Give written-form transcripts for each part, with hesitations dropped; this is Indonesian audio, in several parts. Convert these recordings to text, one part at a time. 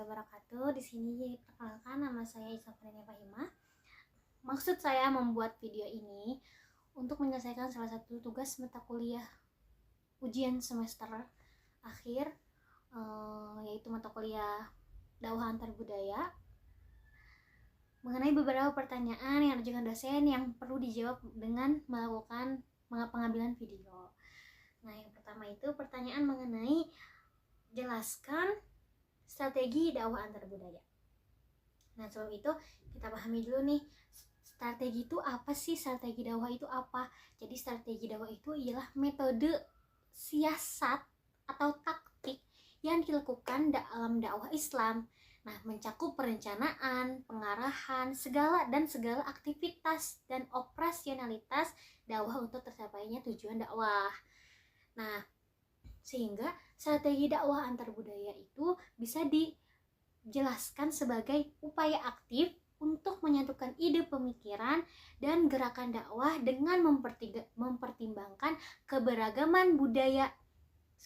wabarakatuh. Di sini perkenalkan, nama saya Isafrenia Fahimah. Maksud saya membuat video ini untuk menyelesaikan salah satu tugas mata kuliah ujian semester akhir, yaitu mata kuliah dakwah antar budaya, mengenai beberapa pertanyaan yang diajukan dosen yang perlu dijawab dengan melakukan pengambilan video. Nah, yang pertama itu pertanyaan mengenai jelaskan strategi dakwah antar budaya. Nah, sebelum itu kita pahami dulu nih, strategi itu apa sih? Strategi dakwah itu apa? Jadi strategi dakwah itu ialah metode siasat atau taktik yang dilakukan dalam dakwah Islam. Nah, mencakup perencanaan, pengarahan, segala aktivitas dan operasionalitas dakwah untuk tercapainya tujuan dakwah. Nah, sehingga strategi dakwah antar budaya itu bisa dijelaskan sebagai upaya aktif untuk menyatukan ide pemikiran dan gerakan dakwah dengan mempertimbangkan keberagaman budaya,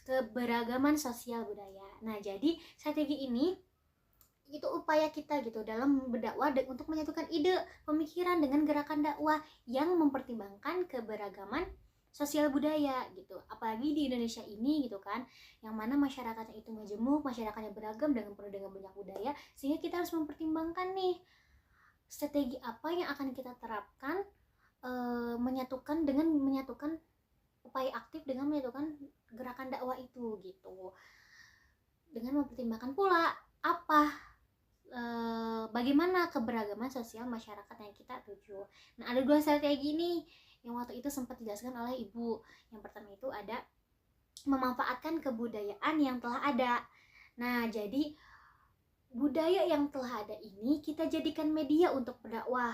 keberagaman sosial budaya. Nah, jadi strategi ini itu upaya kita gitu dalam berdakwah untuk menyatukan ide pemikiran dengan gerakan dakwah yang mempertimbangkan keberagaman sosial budaya gitu. Apalagi di Indonesia ini gitu kan, yang mana masyarakatnya itu majemuk, masyarakatnya beragam dengan banyak budaya, sehingga kita harus mempertimbangkan nih strategi apa yang akan kita terapkan, menyatukan upaya aktif dengan menyatukan gerakan dakwah itu gitu. Dengan mempertimbangkan pula bagaimana keberagaman sosial masyarakat yang kita tuju. Nah, ada 2 strategi nih yang waktu itu sempat dijelaskan oleh Ibu. Yang pertama itu ada memanfaatkan kebudayaan yang telah ada. Nah, jadi budaya yang telah ada ini kita jadikan media untuk berdakwah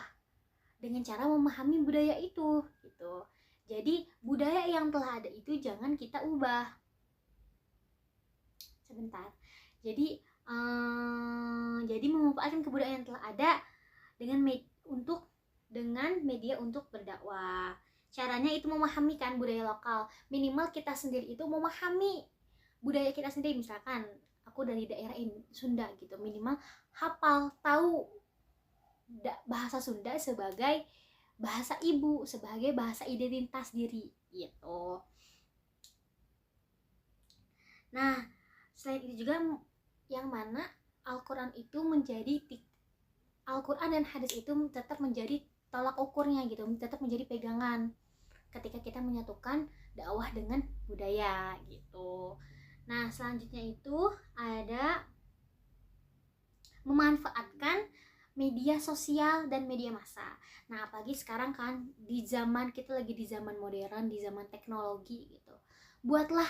dengan cara memahami budaya itu gitu. Jadi budaya yang telah ada itu jangan kita ubah. Sebentar. Jadi memanfaatkan kebudayaan yang telah ada dengan media untuk berdakwah. Caranya itu memahami kan budaya lokal. Minimal kita sendiri itu memahami budaya kita sendiri. Misalkan aku dari daerah Sunda gitu, minimal hafal, tahu bahasa Sunda sebagai bahasa ibu, sebagai bahasa identitas diri gitu. Nah, selain itu juga yang mana Al-Quran dan hadis itu tetap menjadi tolak ukurnya gitu, tetap menjadi pegangan ketika kita menyatukan dakwah dengan budaya gitu. Nah, selanjutnya itu ada memanfaatkan media sosial dan media massa. Nah, apalagi sekarang kan kita lagi di zaman modern, di zaman teknologi gitu. Buatlah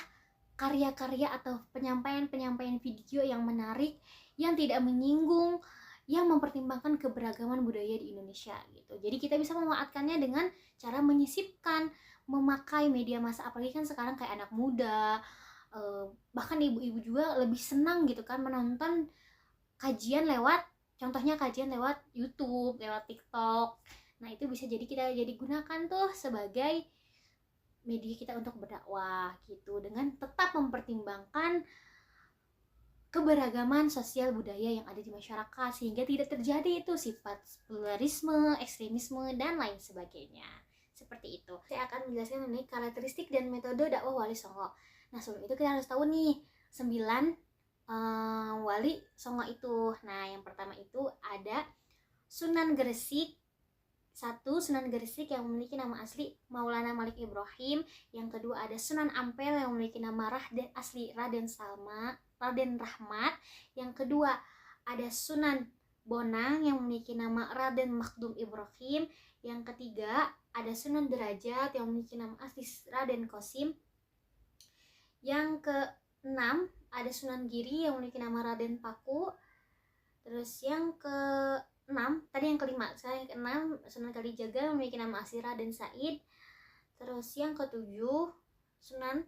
karya-karya atau penyampaian video yang menarik, yang tidak menyinggung, yang mempertimbangkan keberagaman budaya di Indonesia gitu. Jadi kita bisa memanfaatkannya dengan cara menyisipkan, memakai media massa. Apalagi kan sekarang kayak anak muda, bahkan ibu-ibu juga lebih senang gitu kan menonton contohnya kajian lewat YouTube, lewat TikTok. Nah, itu bisa kita gunakan tuh sebagai media kita untuk berdakwah gitu, dengan tetap mempertimbangkan keberagaman sosial budaya yang ada di masyarakat, sehingga tidak terjadi itu sifat pluralisme, ekstremisme, dan lain sebagainya. Seperti itu. Saya akan menjelaskan mengenai karakteristik dan metode dakwah Wali Songo. Nah, sebelum itu kita harus tahu nih 9 Wali Songo itu. Nah, yang pertama itu ada Sunan Gresik. Sunan Gresik yang memiliki nama asli Maulana Malik Ibrahim. Yang kedua ada Sunan Ampel yang memiliki nama asli Raden Rahmat. Yang kedua ada Sunan Bonang yang memiliki nama Raden Makdum Ibrahim. Yang ketiga ada Sunan Derajat yang memiliki nama asli Raden Qasim. Yang keenam ada Sunan Giri yang memiliki nama Raden Paku. Terus yang kelima, sekarang yang keenam Sunan Kalijaga memiliki nama asli Raden Said. Terus yang ketujuh Sunan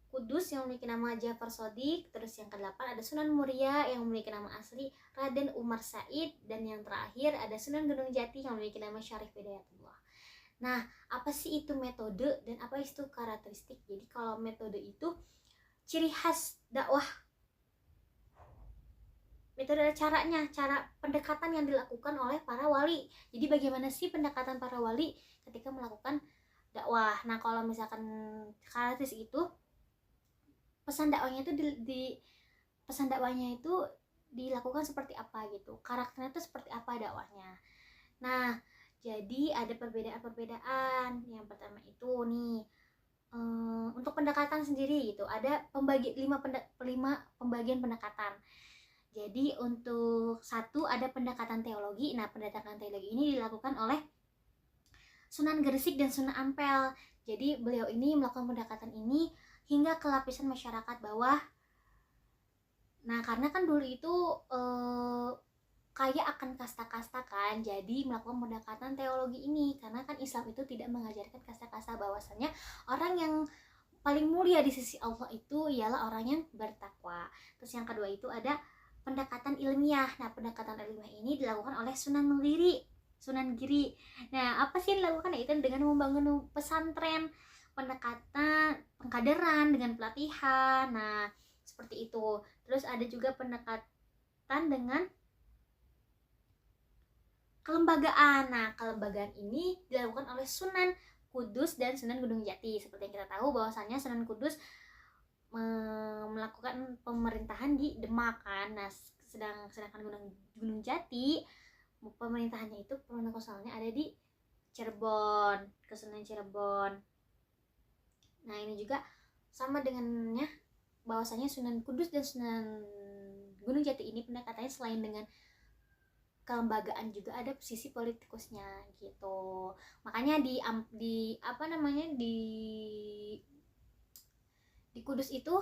Kudus yang memiliki nama Ja'far Shodiq. Terus yang kedelapan ada Sunan Muria yang memiliki nama asli Raden Umar Said. Dan yang terakhir ada Sunan Gunung Jati yang memiliki nama Syarif Hidayatullah. Nah, apa sih itu metode dan apa itu karakteristik? Jadi kalau metode itu ciri khas dakwah metode caranya, cara pendekatan yang dilakukan oleh para wali. Jadi bagaimana sih pendekatan para wali ketika melakukan dakwah. Nah, kalau misalkan Khasis itu pesan dakwahnya itu pesan dakwahnya itu dilakukan seperti apa gitu. Karakternya itu seperti apa dakwahnya. Nah, jadi ada perbedaan-perbedaan. Yang pertama itu nih, untuk pendekatan sendiri gitu, ada lima pembagian pendekatan. Jadi untuk satu ada pendekatan teologi. Nah, pendekatan teologi ini dilakukan oleh Sunan Gresik dan Sunan Ampel. Jadi beliau ini melakukan pendekatan ini hingga ke lapisan masyarakat bawah. Nah, karena kan dulu itu kaya akan kasta-kasta kan, jadi melakukan pendekatan teologi ini. Karena kan Islam itu tidak mengajarkan kasta-kasta, bahwasanya orang yang paling mulia di sisi Allah itu ialah orang yang bertakwa. Terus yang kedua itu ada pendekatan ilmiah. Nah, pendekatan ilmiah ini dilakukan oleh Sunan Giri. Nah, apa sih yang dilakukan? Itu dengan membangun pesantren, pendekatan pengkaderan dengan pelatihan. Nah, seperti itu. Terus ada juga pendekatan dengan kelembagaan. Nah, kelembagaan ini dilakukan oleh Sunan Kudus dan Sunan Gunung Jati. Seperti yang kita tahu bahwasanya Sunan Kudus melakukan pemerintahan di Demak kan. Nah, sedangkan Gunung Jati pemerintahannya itu konstitusionalnya ada di Cirebon, Kesunanan Cirebon. Nah, ini juga sama dengannya bahwasanya Sunan Kudus dan Sunan Gunung Jati ini pendekatannya selain dengan kelembagaan juga ada sisi politikusnya gitu. Makanya di Kudus itu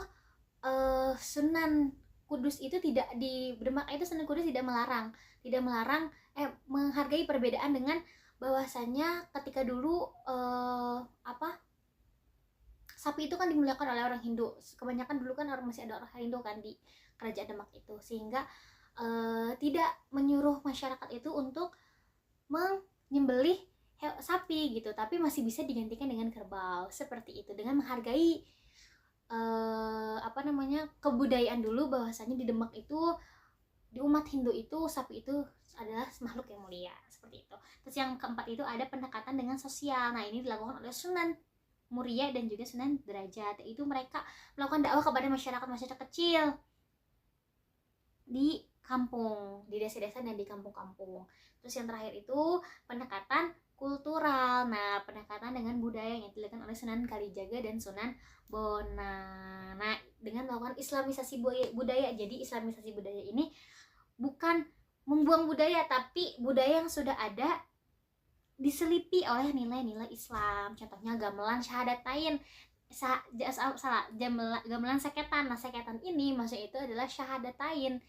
Sunan Kudus itu tidak di Demak itu Sunan Kudus tidak melarang menghargai perbedaan dengan bahwasanya ketika dulu sapi itu kan dimuliakan oleh orang Hindu. Kebanyakan dulu kan masih ada orang Hindu kan di kerajaan Demak itu, sehingga tidak menyuruh masyarakat itu untuk menyembelih sapi gitu, tapi masih bisa digantikan dengan kerbau seperti itu, dengan menghargai kebudayaan dulu, bahwasanya di Demak itu, di umat Hindu itu sapi itu adalah makhluk yang mulia seperti itu. Terus yang keempat itu ada pendekatan dengan sosial. Nah, ini dilakukan oleh Sunan Muria dan juga Sunan Derajat. Itu mereka melakukan dakwah kepada masyarakat kecil di kampung, di desa-desa dan di kampung-kampung. Terus yang terakhir itu pendekatan kultural. Nah, pendekatan dengan budaya yang dilakukan oleh Sunan Kalijaga dan Sunan Bonang. Nah, dengan melakukan islamisasi budaya. Jadi islamisasi budaya ini bukan membuang budaya, tapi budaya yang sudah ada diselipi oleh nilai-nilai Islam. Contohnya gamelan syahadatain, gamelan saketan. Nah, saketan ini maksudnya itu adalah syahadatain,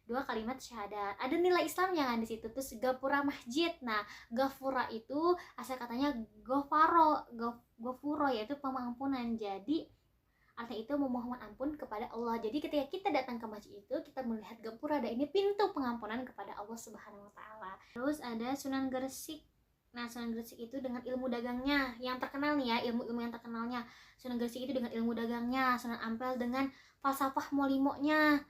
2 kalimat syahadat. Ada nilai Islamnya kan di situ. Terus gapura masjid. Nah, gafura itu asal katanya gofuro yaitu pengampunan. Jadi artinya itu memohon ampun kepada Allah. Jadi ketika kita datang ke masjid itu, kita melihat gapura, ada ini pintu pengampunan kepada Allah Subhanahu wa taala. Terus ada Sunan Gresik. Nah, Sunan Gresik itu dengan ilmu dagangnya yang terkenal nih ya, ilmu yang terkenalnya. Sunan Gresik itu dengan ilmu dagangnya, Sunan Ampel dengan falsafah molimonya.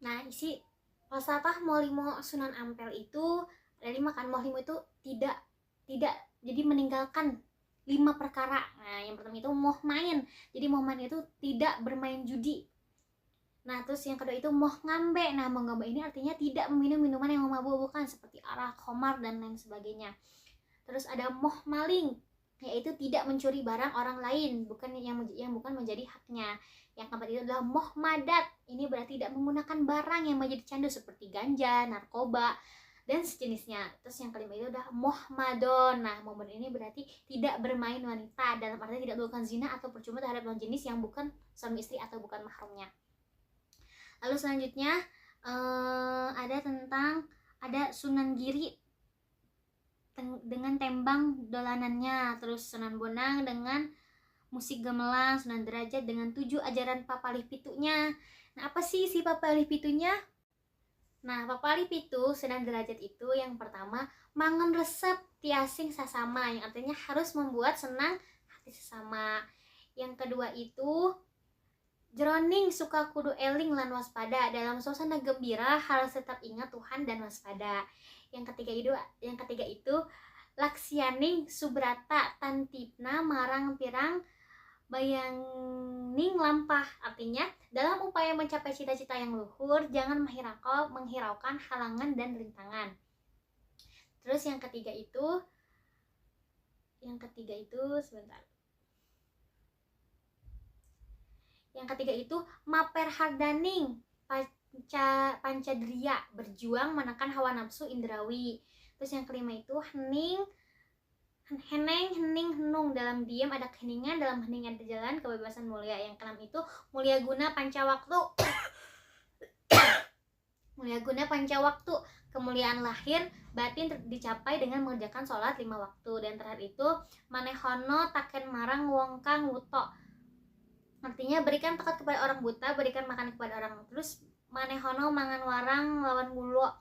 Nah, isi falsafah molimo Sunan Ampel itu ada 5 kan. Molimo itu tidak jadi meninggalkan 5 perkara. Nah, yang pertama itu moh main. Jadi moh main itu tidak bermain judi. Nah, terus yang kedua itu moh ngambe. Nah, moh ngambe ini artinya tidak meminum minuman yang memabukkan seperti arak, khamar dan lain sebagainya. Terus ada moh maling, yaitu tidak mencuri barang orang lain, bukan yang bukan menjadi haknya. Yang keempat itu adalah moh madat. Ini berarti tidak menggunakan barang yang menjadi candu seperti ganja, narkoba dan sejenisnya. Terus yang kelima itu adalah moh madon. Nah, moh madon ini berarti tidak bermain wanita, dalam arti tidak melakukan zina atau percuma terhadap lawan jenis yang bukan suami istri atau bukan mahramnya. Lalu selanjutnya ada Sunan Giri dengan tembang dolanannya. Terus Sunan Bonang dengan musik gamelan, Sunan Derajat dengan 7 ajaran papalih pitunya. Nah, apa sih si papalih pitunya? Nah, papalih pitu Sunan Derajat itu yang pertama mangun resep tiasing sasama, yang artinya harus membuat senang hati sesama. Yang kedua itu Jroning suka kudu eling lan waspada. Dalam suasana gembira harus tetap ingat Tuhan dan waspada. Yang ketiga itu laksianing subrata tantipna marang pirang bayangning lampah. Artinya dalam upaya mencapai cita-cita yang luhur jangan menghiraukan halangan dan rintangan. Terus yang ketiga itu sebentar. Yang ketiga itu maperhardaning pancadria, berjuang menekan hawa nafsu indrawi. Terus yang kelima itu hening henung, dalam diam ada keheningan, dalam hening ada jalan kebebasan mulia. Yang keenam itu mulia guna pancawaktu mulia guna pancawaktu, kemuliaan lahir batin dicapai dengan mengerjakan sholat 5 waktu. Dan terakhir itu manehono taken marang wong kang wuto, artinya berikan tokat kepada orang buta, berikan makan kepada orang. Terus manehono mangan warang lawan gulo,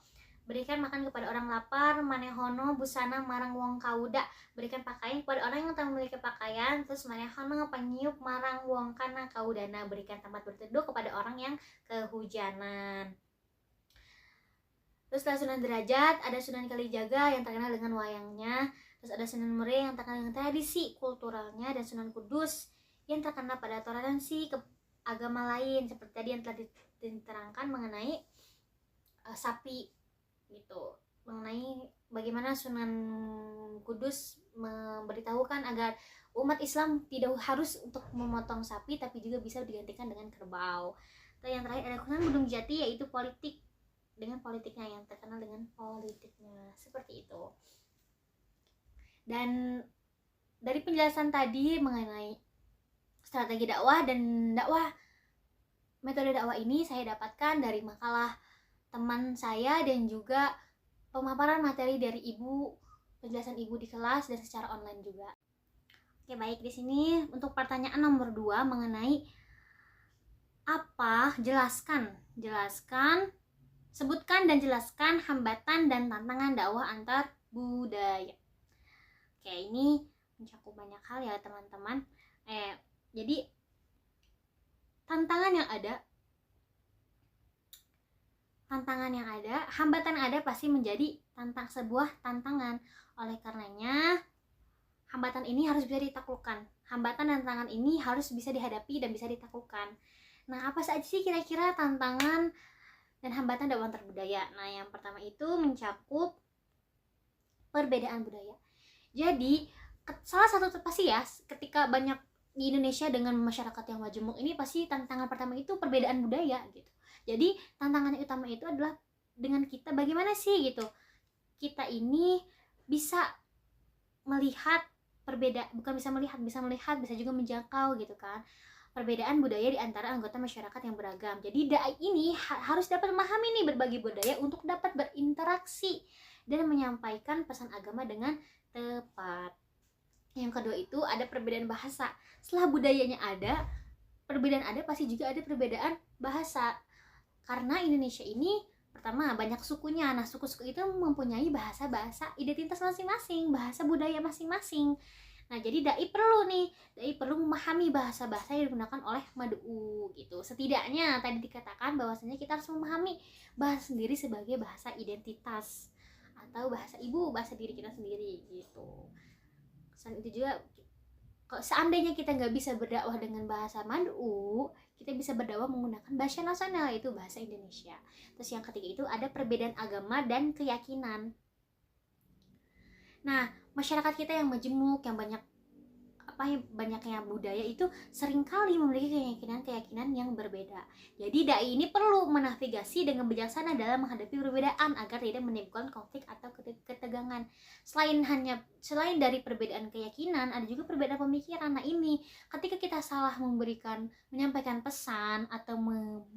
berikan makan kepada orang lapar. Manehono busana marang wong kauda, berikan pakaian kepada orang yang tak memiliki pakaian. Terus manehono panyiup marang wong kana kaudana, berikan tempat berteduh kepada orang yang kehujanan. Terus setelah Sunan Derajat ada Sunan Kalijaga yang terkenal dengan wayangnya. Terus ada Sunan Muria yang terkenal dengan tradisi kulturalnya, dan Sunan Kudus yang terkenal pada toleransi ke agama lain, seperti tadi yang telah diterangkan mengenai sapi gitu, mengenai bagaimana Sunan Kudus memberitahukan agar umat Islam tidak harus untuk memotong sapi, tapi juga bisa digantikan dengan kerbau. Dan yang terakhir ada Sunan Gunung Jati, yaitu politik, dengan politiknya, yang terkenal dengan politiknya, seperti itu. Dan dari penjelasan tadi mengenai strategi dakwah dan metode dakwah ini saya dapatkan dari makalah teman saya dan juga pemaparan materi dari ibu, penjelasan ibu di kelas dan secara online juga. Oke, baik, di sini untuk pertanyaan nomor 2 mengenai apa, sebutkan dan jelaskan hambatan dan tantangan dakwah antar budaya. Oke, ini mencakup banyak hal ya teman-teman. Jadi tantangan yang ada, hambatan yang ada pasti menjadi sebuah tantangan. Oleh karenanya hambatan ini harus bisa ditaklukkan. Hambatan dan tantangan ini harus bisa dihadapi dan bisa ditaklukkan. Nah, apa saja sih kira-kira tantangan dan hambatan dakwah antar budaya? Nah, yang pertama itu mencakup perbedaan budaya. Jadi salah satu pasti ya, ketika banyak di Indonesia dengan masyarakat yang majemuk ini, pasti tantangan pertama itu perbedaan budaya gitu. Jadi tantangan utama itu adalah dengan kita bagaimana sih gitu kita ini bisa melihat bisa juga menjangkau gitu kan perbedaan budaya di antara anggota masyarakat yang beragam. Jadi dai ini harus dapat memahami nih berbagai budaya untuk dapat berinteraksi dan menyampaikan pesan agama dengan tepat. Yang kedua itu ada perbedaan bahasa. Setelah budayanya ada, perbedaan ada, pasti juga ada perbedaan bahasa. Karena Indonesia ini pertama banyak sukunya. Nah, suku-suku itu mempunyai bahasa-bahasa identitas masing-masing, bahasa budaya masing-masing. Nah, jadi dai perlu memahami bahasa-bahasa yang digunakan oleh mad'u gitu. Setidaknya tadi dikatakan bahwasanya kita harus memahami bahasa sendiri sebagai bahasa identitas atau bahasa ibu, bahasa diri kita sendiri gitu. Selain itu juga, kalau seandainya kita nggak bisa berdakwah dengan bahasa mad'u, kita bisa berdakwah menggunakan bahasa nasional, yaitu bahasa Indonesia. Terus yang ketiga itu ada perbedaan agama dan keyakinan. Nah, masyarakat kita yang majemuk, yang banyaknya budaya itu seringkali memiliki keyakinan yang berbeda. Jadi dai ini perlu menavigasi dengan bijaksana dalam menghadapi perbedaan agar tidak menimbulkan konflik atau ketegangan. Selain dari perbedaan keyakinan, ada juga perbedaan pemikiran. Nah, ini ketika kita salah menyampaikan pesan atau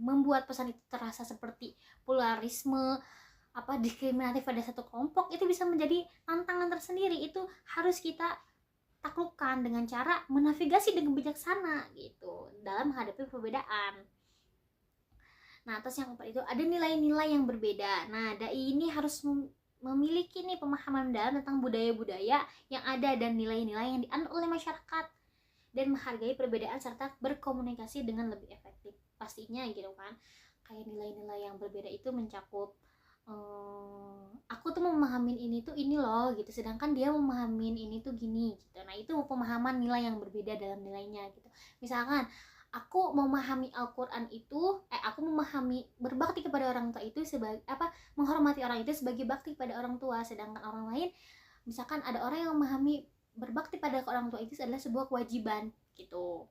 membuat pesan itu terasa seperti pluralisme, diskriminatif pada satu kelompok, itu bisa menjadi tantangan tersendiri. Itu harus kita taklukkan dengan cara menavigasi dengan bijaksana gitu dalam menghadapi perbedaan. Nah, terus yang keempat itu ada nilai-nilai yang berbeda. Nah, dai ini harus memiliki pemahaman dalam tentang budaya-budaya yang ada dan nilai-nilai yang dianut oleh masyarakat. dan menghargai perbedaan serta berkomunikasi dengan lebih efektif. Pastinya gitu kan, kayak nilai-nilai yang berbeda itu mencakup aku tuh memahamin ini tuh ini loh gitu, sedangkan dia memahamin ini tuh gini gitu. Nah itu pemahaman nilai yang berbeda dalam nilainya gitu. Misalkan aku memahami Al-Quran itu, aku memahami berbakti kepada orang tua itu sebagai apa, menghormati orang itu sebagai bakti pada orang tua, sedangkan orang lain, misalkan ada orang yang memahami berbakti pada orang tua itu adalah sebuah kewajiban gitu.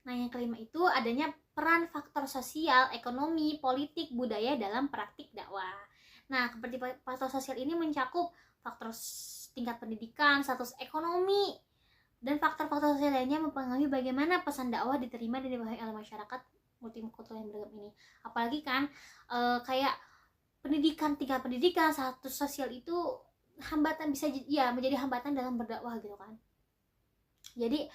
Nah yang kelima itu adanya peran faktor sosial, ekonomi, politik, budaya dalam praktik dakwah. Nah seperti faktor sosial ini mencakup faktor tingkat pendidikan, status ekonomi, dan faktor-faktor sosial lainnya mempengaruhi bagaimana pesan dakwah diterima dan dipahami oleh masyarakat multikultural yang beragam ini. Apalagi kan kayak pendidikan, tingkat pendidikan, status sosial itu hambatan, bisa ya menjadi hambatan dalam berdakwah gitu kan. Jadi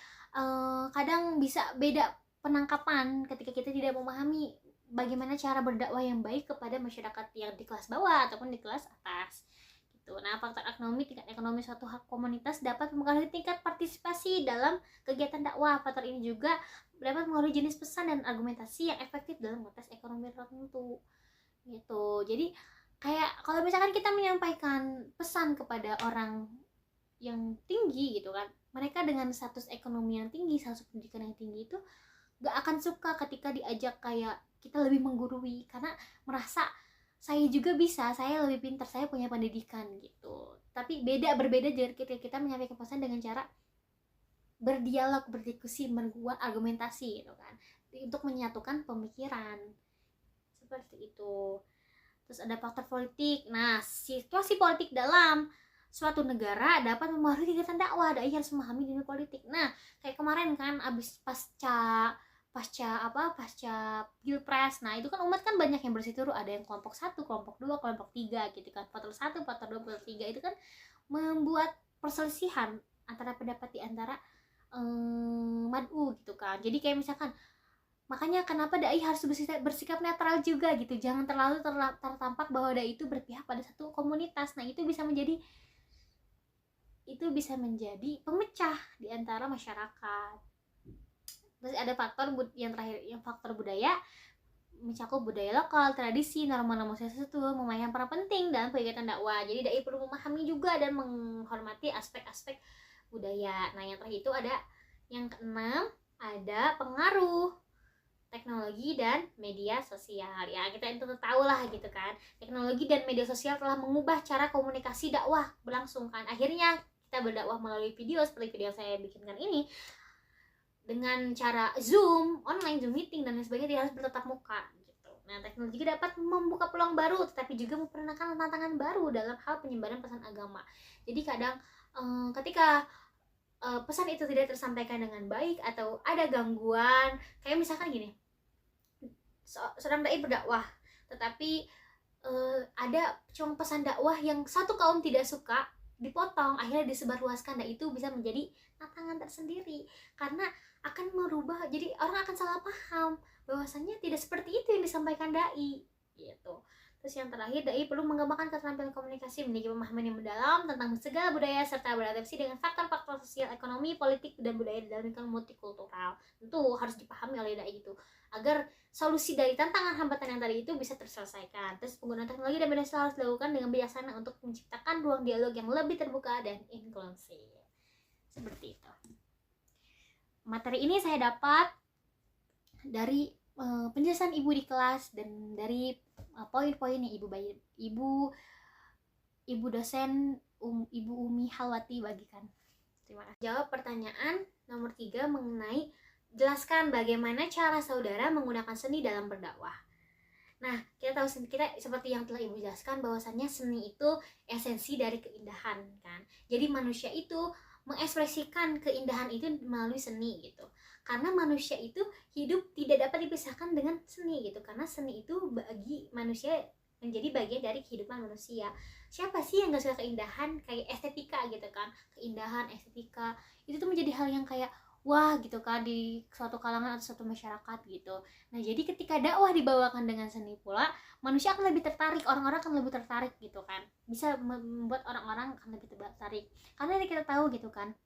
kadang bisa beda penangkapan ketika kita tidak memahami bagaimana cara berdakwah yang baik kepada masyarakat yang di kelas bawah ataupun di kelas atas. Nah, faktor ekonomi, tingkat ekonomi suatu hak komunitas dapat mempengaruhi tingkat partisipasi dalam kegiatan dakwah. Faktor ini juga dapat mempengaruhi jenis pesan dan argumentasi yang efektif dalam konteks ekonomi tertentu. Gitu. Jadi kayak kalau misalkan kita menyampaikan pesan kepada orang yang tinggi gitu kan, mereka dengan status ekonomi yang tinggi, status pendidikan yang tinggi itu gak akan suka ketika diajak kayak kita lebih menggurui, karena merasa saya juga bisa, saya lebih pintar, saya punya pendidikan gitu. Tapi berbeda jika kita menyampaikan pesan dengan cara berdialog, berdiskusi, membuat argumentasi gitu kan, untuk menyatukan pemikiran seperti itu. Terus ada faktor politik. Nah, situasi politik dalam suatu negara dapat mempengaruhi kegiatan dakwah. Dai harus memahami dunia politik. Nah, kayak kemarin kan abis pasca pilpres. Nah itu kan umat kan banyak yang bersiteru, ada yang kelompok 1, kelompok 2, kelompok 3 gitu kan. Faktor 1, faktor 2, faktor 3 itu kan membuat perselisihan antara pendapat di antara mad'u gitu kan. Jadi kayak misalkan, makanya kenapa dai harus bersikap netral juga gitu, jangan terlalu tertampak bahwa dai itu berpihak pada satu komunitas. Nah itu bisa menjadi pemecah di antara masyarakat. Terus ada faktor yang terakhir, yang faktor budaya, mencakup budaya lokal, tradisi, norma-norma sosial itu memainkan peran penting dalam kegiatan dakwah. Jadi dai perlu memahami juga dan menghormati aspek-aspek budaya. Nah yang terakhir itu ada yang keenam, ada pengaruh teknologi dan media sosial. Ya kita itu tahu lah gitu kan, teknologi dan media sosial telah mengubah cara komunikasi dakwah berlangsung kan. Akhirnya kita berdakwah melalui video seperti video yang saya bikinkan ini, dengan cara Zoom, online Zoom meeting dan lain sebagainya, tidak harus bertatap muka gitu. Nah, teknologi dapat membuka peluang baru, tetapi juga memperkenalkan tantangan baru dalam hal penyebaran pesan agama. Jadi kadang ketika pesan itu tidak tersampaikan dengan baik atau ada gangguan, kayak misalkan gini, seorang dai berdakwah, tetapi ada cuma pesan dakwah yang satu kaum tidak suka, dipotong, akhirnya disebarluaskan. Nah itu bisa menjadi tantangan tersendiri, karena akan merubah, jadi orang akan salah paham bahwasannya tidak seperti itu yang disampaikan dai gitu. Terus yang terakhir, dai perlu mengembangkan keterampilan komunikasi, memiliki pemahaman yang mendalam tentang segala budaya serta beradaptasi dengan faktor-faktor sosial, ekonomi, politik, dan budaya dalam lingkungan multikultural. Tentu harus dipahami oleh dai itu agar solusi dari tantangan hambatan yang tadi itu bisa terselesaikan. Terus penggunaan teknologi dan media sosial harus dilakukan dengan bijaksana untuk menciptakan ruang dialog yang lebih terbuka dan inklusif. Seperti itu. Materi ini saya dapat dari penjelasan ibu di kelas dan dari poin-poin yang ibu dosen Ibu Umi Halwati bagikan. Terima kasih. Jawab pertanyaan nomor 3 mengenai jelaskan bagaimana cara saudara menggunakan seni dalam berdakwah. Nah, kita tahu seperti yang telah ibu jelaskan bahwasannya seni itu esensi dari keindahan kan. Jadi manusia itu mengekspresikan keindahan itu melalui seni gitu. Karena manusia itu hidup tidak dapat dipisahkan dengan seni gitu. Karena seni itu bagi manusia menjadi bagian dari kehidupan manusia. Siapa sih yang gak suka keindahan, kayak estetika gitu kan. Keindahan, estetika itu tuh menjadi hal yang kayak wah gitu kan di suatu kalangan atau suatu masyarakat gitu. Nah jadi ketika dakwah dibawakan dengan seni pula, manusia akan lebih tertarik, orang-orang akan lebih tertarik gitu kan, bisa membuat orang-orang akan lebih tertarik. Karena kita tahu gitu kan,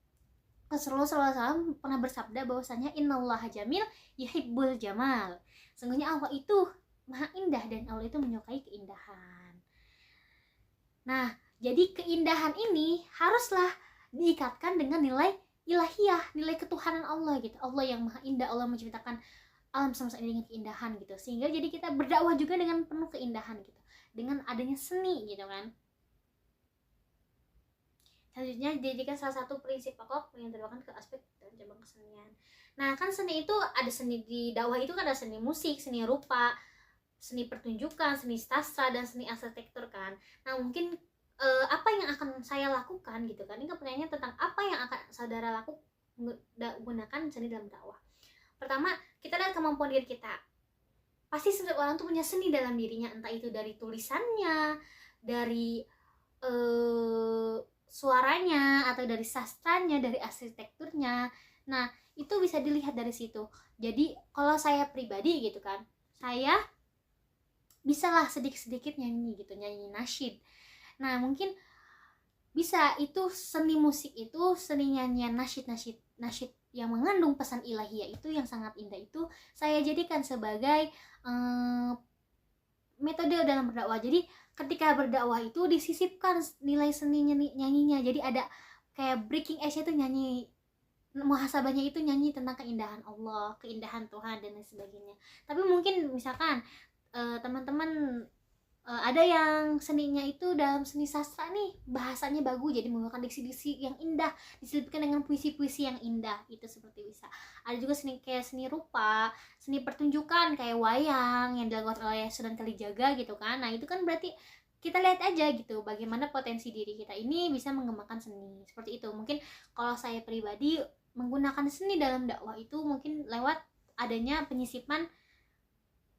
Rasulullah SAW pernah bersabda bahwasanya innallaha jamil yuhibbul jamal. Sungguhnya Allah itu maha indah dan Allah itu menyukai keindahan. Nah, jadi keindahan ini haruslah diikatkan dengan nilai ilahiyah, nilai ketuhanan Allah gitu. Allah yang maha indah, Allah menciptakan alam semesta ini dengan keindahan gitu. Sehingga jadi kita berdakwah juga dengan penuh keindahan gitu. Dengan adanya seni gitu kan. Selanjutnya dijadikan salah satu prinsip pokok yang terbawakan ke aspek dan cabang kesenian. Nah kan seni itu ada seni di dakwah itu kan ada seni musik, seni rupa, seni pertunjukan, seni sastra, dan seni arsitektur kan. Nah mungkin apa yang akan saya lakukan gitu kan. Ini kan pertanyaannya tentang apa yang akan saudara lakukan gunakan seni dalam dakwah. Pertama, kita lihat kemampuan diri kita. Pasti setiap orang tuh punya seni dalam dirinya, entah itu dari tulisannya, dari suaranya, atau dari sastranya, dari arsitekturnya. Nah itu bisa dilihat dari situ. Jadi kalau saya pribadi gitu kan, saya bisalah sedikit-sedikit nyanyi gitu, nyanyi nasyid. Nah mungkin bisa, itu seni musik itu, seni nyanyian nasyid yang mengandung pesan ilahiyah itu yang sangat indah itu saya jadikan sebagai metode dalam berdakwah. Jadi ketika berdakwah itu disisipkan nilai seni nyanyinya. Jadi ada kayak breaking edge-nya itu nyanyi, muhasabahnya itu nyanyi tentang keindahan Allah, keindahan Tuhan dan lain sebagainya. Tapi mungkin misalkan teman-teman ada yang seninya itu dalam seni sastra nih, bahasanya bagus, jadi menggunakan diksi-diksi yang indah, diselipkan dengan puisi-puisi yang indah, itu seperti bisa. Ada juga seni kayak seni rupa, seni pertunjukan kayak wayang yang dilakukan oleh Sunan Kalijaga gitu kan. Nah itu kan berarti kita lihat aja gitu bagaimana potensi diri kita ini bisa mengembangkan seni seperti itu. Mungkin kalau saya pribadi menggunakan seni dalam dakwah itu mungkin lewat adanya penyisipan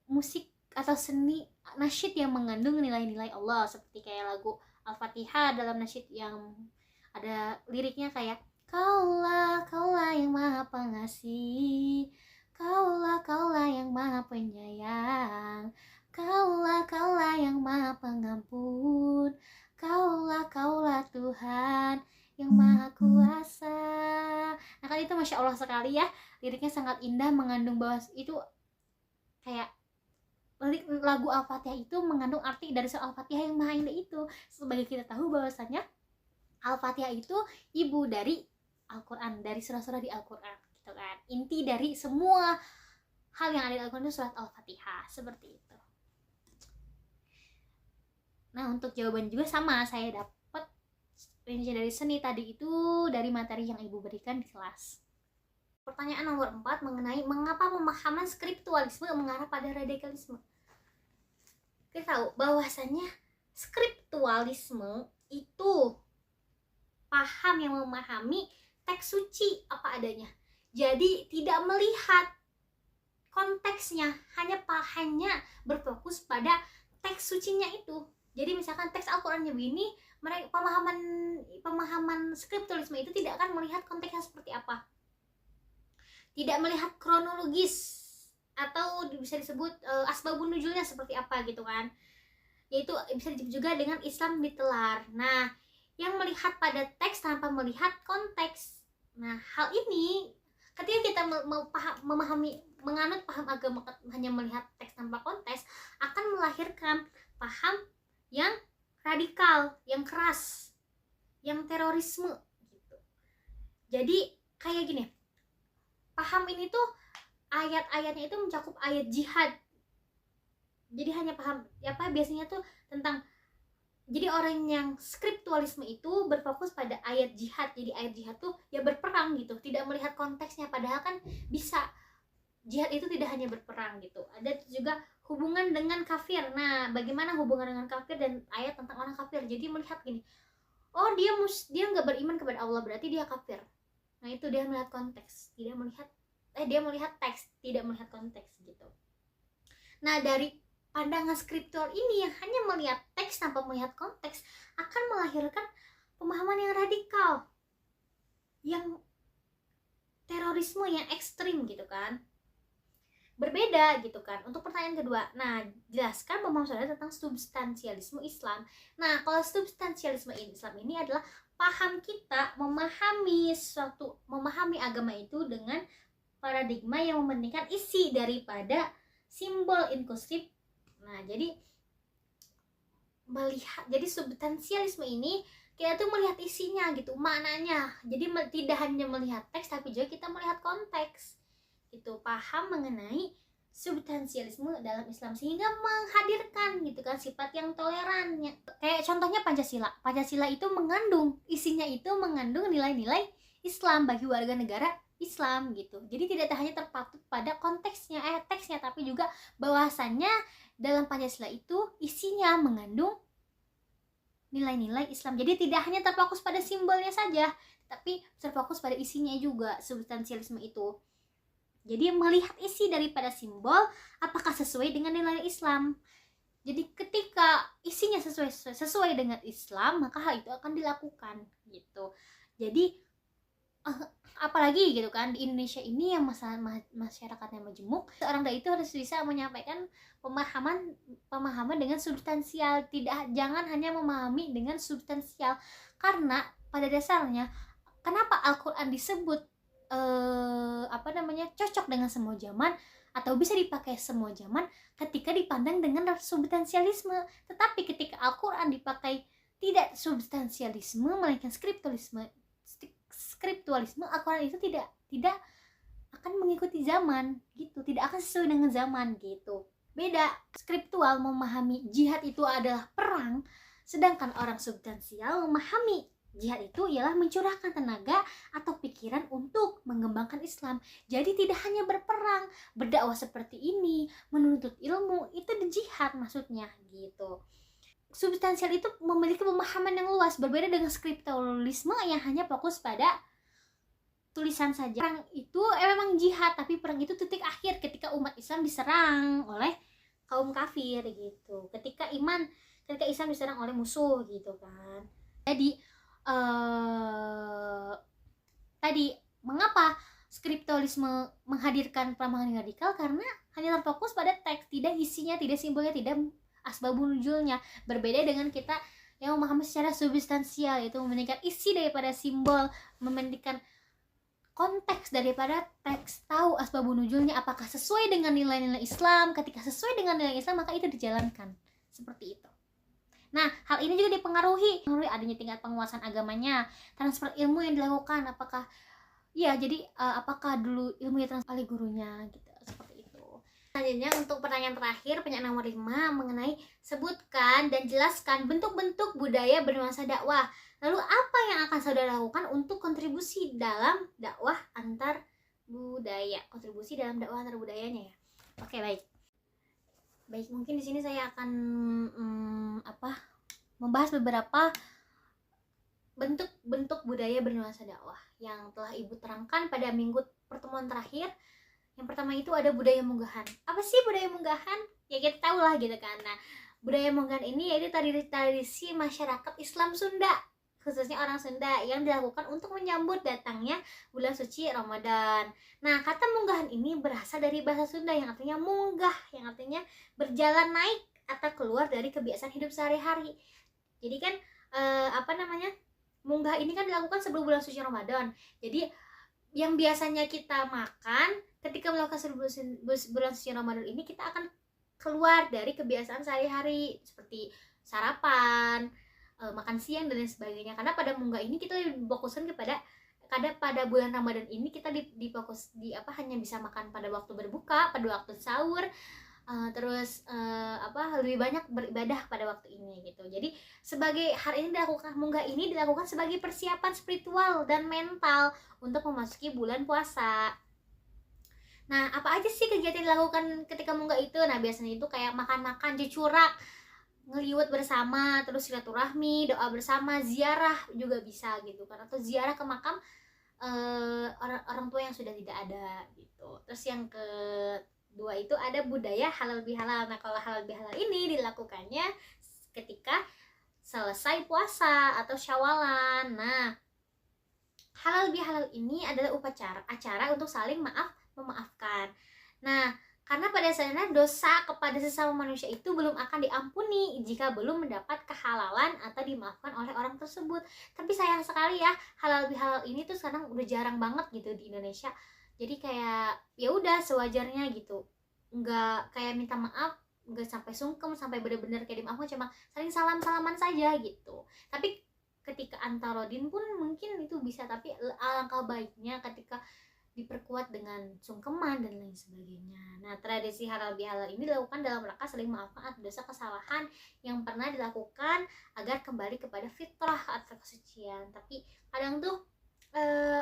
musik atau seni nasyid yang mengandung nilai-nilai Allah, seperti kayak lagu Al-Fatihah dalam nasyid yang ada liriknya kayak Kaulah yang maha pengasih, Kaulah yang maha penyayang, Kaulah yang maha pengampun, Kaulah Tuhan yang maha kuasa. Nah kan itu Masya Allah sekali ya, liriknya sangat indah, mengandung bahwa itu kayak lagu Al-Fatihah itu mengandung arti dari surah Al-Fatihah yang maha indah itu. Sebagai kita tahu bahwasanya Al-Fatihah itu ibu dari Al-Quran, dari surah-surah di Al-Quran gitu kan. Inti dari semua hal yang ada di Al-Quran itu surat Al-Fatihah, seperti itu. Nah untuk jawaban juga sama, saya dapat rincian dari seni tadi itu dari materi yang ibu berikan di kelas. Pertanyaan nomor 4 mengenai mengapa pemahaman skriptualisme mengarah pada radikalisme. Kita tahu bahwasannya skriptualisme itu paham yang memahami teks suci apa adanya. Jadi tidak melihat konteksnya, hanya berfokus pada teks sucinya itu. Jadi misalkan teks Al-Qur'annya begini, mereka pemahaman skriptualisme itu tidak akan melihat konteksnya seperti apa. Tidak melihat kronologis atau bisa disebut asbabun nuzulnya seperti apa gitu kan. Yaitu bisa disebut juga dengan Islam ditelar. Nah, yang melihat pada teks tanpa melihat konteks. Nah, hal ini ketika kita memahami, menganut paham agama hanya melihat teks tanpa konteks, akan melahirkan paham yang radikal, yang keras, yang terorisme gitu. Jadi kayak gini, paham ini tuh ayat-ayatnya itu mencakup ayat jihad. Jadi hanya paham biasanya tuh tentang, jadi orang yang skriptualisme itu berfokus pada ayat jihad. Jadi ayat jihad tuh ya berperang gitu, tidak melihat konteksnya. Padahal kan bisa jihad itu tidak hanya berperang gitu, ada juga hubungan dengan kafir. Nah bagaimana hubungan dengan kafir dan ayat tentang orang kafir. Jadi melihat gini, oh dia nggak beriman kepada Allah berarti dia kafir. Nah itu dia melihat konteks, dia melihat teks, tidak melihat konteks gitu. Nah dari pandangan skriptual ini yang hanya melihat teks tanpa melihat konteks akan melahirkan pemahaman yang radikal, yang terorisme yang ekstrim gitu kan. Berbeda gitu kan. Untuk pertanyaan kedua, nah jelaskan pemahaman saudara tentang substansialisme Islam. Nah kalau substansialisme Islam ini adalah paham kita memahami agama itu dengan paradigma yang mementingkan isi daripada simbol inklusif. Nah, jadi substansialisme ini kita tuh melihat isinya gitu, maknanya. Jadi tidak hanya melihat teks tapi juga kita melihat konteks gitu, paham mengenai substansialisme dalam Islam sehingga menghadirkan gitu kan sifat yang tolerannya. Kayak contohnya Pancasila itu isinya itu mengandung nilai-nilai Islam bagi warga negara Islam gitu. Jadi tidak hanya terpaku pada teksnya tapi juga bahwasannya dalam Pancasila itu isinya mengandung nilai-nilai Islam. Jadi tidak hanya terfokus pada simbolnya saja, tapi terfokus pada isinya juga, substansialisme itu. Jadi melihat isi daripada simbol apakah sesuai dengan nilai Islam. Jadi ketika isinya sesuai dengan Islam, maka hal itu akan dilakukan gitu. Jadi apalagi gitu kan di Indonesia ini yang masyarakatnya majemuk, seorang dai itu harus bisa menyampaikan pemahaman dengan substansial. Jangan hanya memahami dengan substansial, karena pada dasarnya kenapa Al-Quran disebut cocok dengan semua zaman atau bisa dipakai semua zaman ketika dipandang dengan substansialisme. Tetapi ketika Al-Quran dipakai tidak substansialisme melainkan skriptualisme, Al-Quran itu tidak akan mengikuti zaman gitu, tidak akan sesuai dengan zaman gitu. Beda, skriptual memahami jihad itu adalah perang, sedangkan orang substansial memahami jihad itu ialah mencurahkan tenaga atau pikiran untuk mengembangkan Islam. Jadi tidak hanya berperang, berdakwah seperti ini, menuntut ilmu, itu jihad maksudnya gitu. Substansial itu memiliki pemahaman yang luas, berbeda dengan skriptualisme yang hanya fokus pada tulisan saja. Perang itu memang jihad, tapi perang itu titik akhir ketika umat Islam diserang oleh kaum kafir gitu. Ketika Islam diserang oleh musuh gitu kan. Jadi mengapa skriptualisme menghadirkan pemahaman radikal? Karena hanya terfokus pada teks, tidak isinya, tidak simbolnya, tidak asbabun nuzulnya. Berbeda dengan kita yang memahami secara substansial, yaitu mementingkan isi daripada simbol, mementingkan konteks daripada teks, tahu asbabun nuzulnya apakah sesuai dengan nilai-nilai Islam. Ketika sesuai dengan nilai Islam, maka itu dijalankan. Seperti itu. Nah, hal ini juga dipengaruhi adanya tingkat penguasaan agamanya, transfer ilmu yang dilakukan, apakah dulu ilmu yang transfer oleh gurunya gitu, seperti itu. Selanjutnya untuk pertanyaan terakhir, pertanyaan nomor 5 mengenai sebutkan dan jelaskan bentuk-bentuk budaya bernuansa dakwah. Lalu apa yang akan saudara lakukan untuk kontribusi dalam dakwah antar budaya? Kontribusi dalam dakwah antar budayanya ya. Oke, baik, mungkin di sini saya akan membahas beberapa bentuk budaya bernuansa dakwah yang telah Ibu terangkan pada minggu pertemuan terakhir. Yang pertama itu ada budaya munggahan. Apa sih budaya munggahan? Ya kita tahu lah gitu kan. Nah, budaya munggahan ini yaitu tradisi masyarakat Islam Sunda, khususnya orang Sunda, yang dilakukan untuk menyambut datangnya bulan suci Ramadan. Nah, kata munggahan ini berasal dari bahasa Sunda yang artinya munggah, yang artinya berjalan naik atau keluar dari kebiasaan hidup sehari-hari. Jadi kan munggah ini kan dilakukan sebelum bulan suci Ramadan. Jadi yang biasanya kita makan ketika melakukan bulan suci Ramadan ini, kita akan keluar dari kebiasaan sehari-hari seperti sarapan, makan siang dan lain sebagainya. Karena pada munggah ini kita difokuskan pada bulan Ramadan ini kita hanya bisa makan pada waktu berbuka, pada waktu sahur, lebih banyak beribadah pada waktu ini gitu. Jadi munggah ini dilakukan sebagai persiapan spiritual dan mental untuk memasuki bulan puasa. Nah, apa aja sih kegiatan yang dilakukan ketika munggah itu? Nah, biasanya itu kayak makan-makan, cucurak, ngeliwat bersama, terus silaturahmi, doa bersama, ziarah juga bisa gitu kan, atau ziarah ke makam orang tua yang sudah tidak ada gitu. Terus yang kedua itu ada budaya halal bihalal. Nah, kalau halal bihalal ini dilakukannya ketika selesai puasa atau syawalan. Nah, halal bihalal ini adalah acara untuk saling memaafkan. Nah, Karena pada dasarnya dosa kepada sesama manusia itu belum akan diampuni jika belum mendapat kehalalan atau dimaafkan oleh orang tersebut. Tapi sayang sekali ya, halal bihalal ini tuh sekarang udah jarang banget gitu di Indonesia. Jadi kayak ya udah sewajarnya gitu, nggak kayak minta maaf, nggak sampai sungkem, sampai bener-bener kayak dimaafkan, cuma saling salam-salaman saja gitu. Tapi ketika antarodin pun mungkin itu bisa, tapi alangkah baiknya ketika diperkuat dengan sungkeman dan lain sebagainya. Nah, tradisi halal bihalal ini dilakukan dalam rangka saling memaafkan atas dosa kesalahan yang pernah dilakukan agar kembali kepada fitrah atau kesucian. Tapi kadang tuh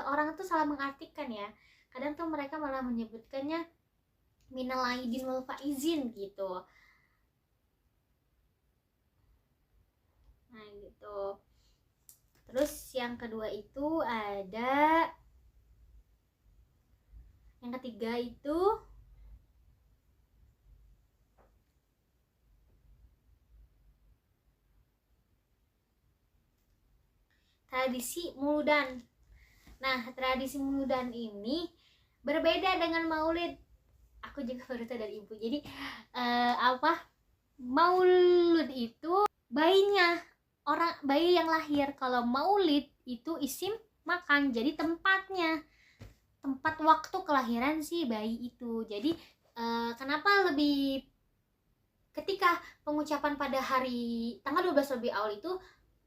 orang tuh salah mengartikan ya. Kadang tuh mereka malah menyebutkannya minal aidin wal faizin gitu. Nah, gitu. Terus yang kedua itu ada, yang ketiga itu tradisi muludan. Nah, tradisi muludan ini berbeda dengan maulid. Aku juga baru tahu dari ibu. Jadi maulud itu bayinya, orang bayi yang lahir. Kalau maulid itu isim makan, jadi tempatnya, tempat waktu kelahiran si bayi itu. Jadi kenapa lebih ketika pengucapan pada hari tanggal 12 Rabiul Awal itu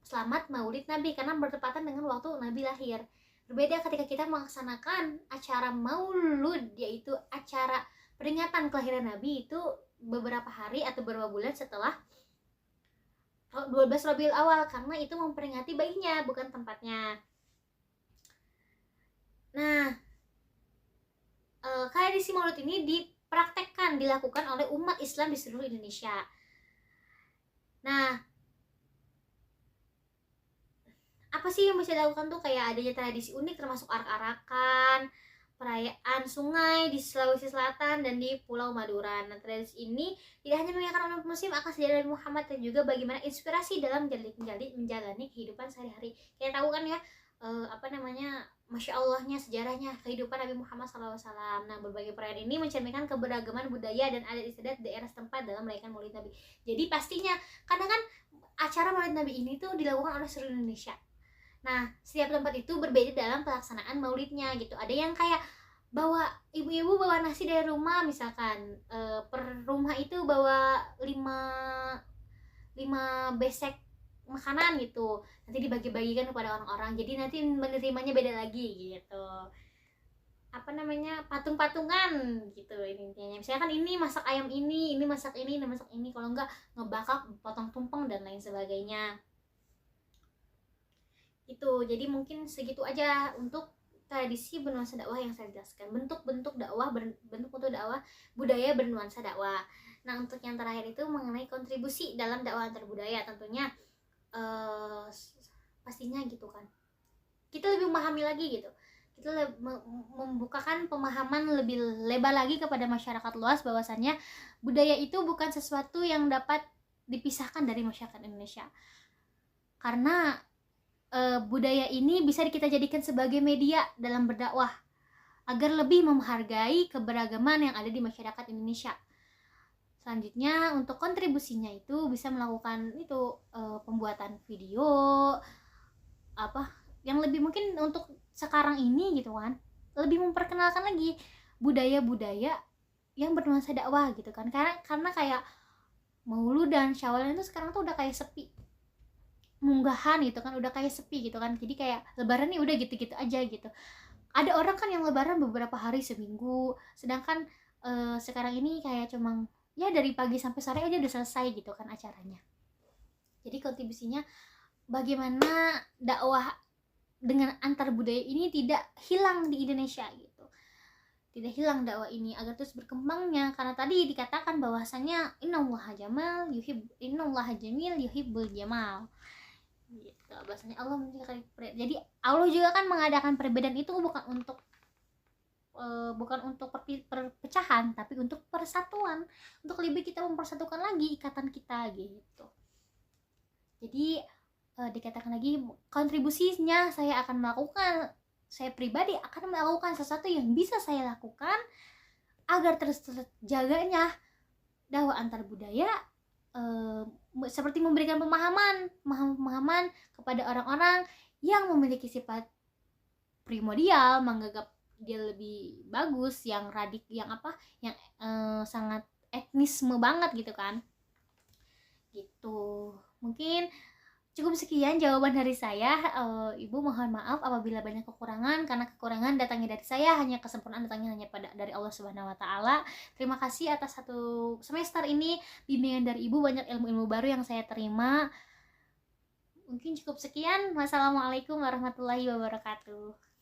selamat maulid Nabi, karena bertepatan dengan waktu Nabi lahir. Berbeda ketika kita melaksanakan acara maulud, yaitu acara peringatan kelahiran Nabi, itu beberapa hari atau beberapa bulan setelah 12 Rabiul Awal, karena itu memperingati bayinya, bukan tempatnya. Nah, tradisi maulud ini dipraktekkan, dilakukan oleh umat Islam di seluruh Indonesia. Nah, apa sih yang bisa dilakukan tuh? Kayak adanya tradisi unik termasuk arak-arakan, perayaan sungai di Sulawesi Selatan dan di Pulau Madura. Nah, tradisi ini tidak hanya mengingatkan umat muslim akan sejarah Nabi Muhammad, dan juga bagaimana inspirasi dalam menjalani kehidupan sehari-hari. Kayak tahu kan ya, Masya Allahnya sejarahnya kehidupan Nabi Muhammad SAW. Nah, berbagai perayaan ini mencerminkan keberagaman budaya dan adat istiadat daerah setempat dalam merayakan Maulid Nabi. Jadi pastinya kadang kan acara Maulid Nabi ini tuh dilakukan oleh seluruh Indonesia. Nah, setiap tempat itu berbeda dalam pelaksanaan maulidnya gitu. Ada yang kayak bawa, ibu-ibu bawa nasi dari rumah misalkan, per rumah itu bawa 5 besek makanan gitu, nanti dibagi-bagikan kepada orang-orang, jadi nanti menerimanya beda lagi gitu. Patung-patungan gitu intinya. Misalkan ini masak ayam ini masak ini masak ini, kalau enggak ngebakar, potong tumpeng dan lain sebagainya. Itu jadi mungkin segitu aja untuk tradisi bernuansa dakwah yang saya jelaskan, bentuk-bentuk dakwah, budaya bernuansa dakwah. Nah, untuk yang terakhir itu mengenai kontribusi dalam dakwah antar budaya, tentunya pastinya gitu kan, kita lebih memahami lagi gitu, kita membukakan pemahaman lebih lebar lagi kepada masyarakat luas bahwasannya budaya itu bukan sesuatu yang dapat dipisahkan dari masyarakat Indonesia, karena budaya ini bisa kita jadikan sebagai media dalam berdakwah agar lebih menghargai keberagaman yang ada di masyarakat Indonesia. Selanjutnya, untuk kontribusinya itu bisa melakukan itu pembuatan video yang lebih mungkin untuk sekarang ini gitu kan, lebih memperkenalkan lagi budaya-budaya yang bernuansa dakwah gitu kan, karena kayak Maulud dan Syawal itu sekarang tuh udah kayak sepi munggahan gitu kan, udah kayak sepi gitu kan, jadi kayak lebaran nih udah gitu-gitu aja gitu. Ada orang kan yang lebaran beberapa hari, seminggu, sedangkan sekarang ini kayak cuma ya dari pagi sampai sore aja udah selesai gitu kan acaranya. Jadi kontribusinya bagaimana dakwah dengan antar budaya ini tidak hilang di Indonesia gitu, tidak hilang dakwah ini agar terus berkembangnya, karena tadi dikatakan bahwasannya innallaha jamil yuhibbul jamal gitu. Bahasanya Allah menciptakan, jadi Allah juga kan mengadakan perbedaan itu bukan untuk perpecahan, tapi untuk persatuan, untuk lebih kita mempersatukan lagi ikatan kita gitu. Jadi dikatakan lagi, kontribusinya saya pribadi akan melakukan sesuatu yang bisa saya lakukan agar terus terjaganya dakwah antar budaya, seperti memberikan pemahaman kepada orang-orang yang memiliki sifat primordial, menganggap dia lebih bagus, yang sangat etnisme banget gitu kan. Gitu. Mungkin cukup sekian jawaban dari saya. Ibu mohon maaf apabila banyak kekurangan, karena kekurangan datangnya dari saya, hanya kesempurnaan datangnya hanya dari Allah Subhanahu wa taala. Terima kasih atas 1 semester ini bimbingan dari Ibu, banyak ilmu-ilmu baru yang saya terima. Mungkin cukup sekian. Wassalamualaikum warahmatullahi wabarakatuh.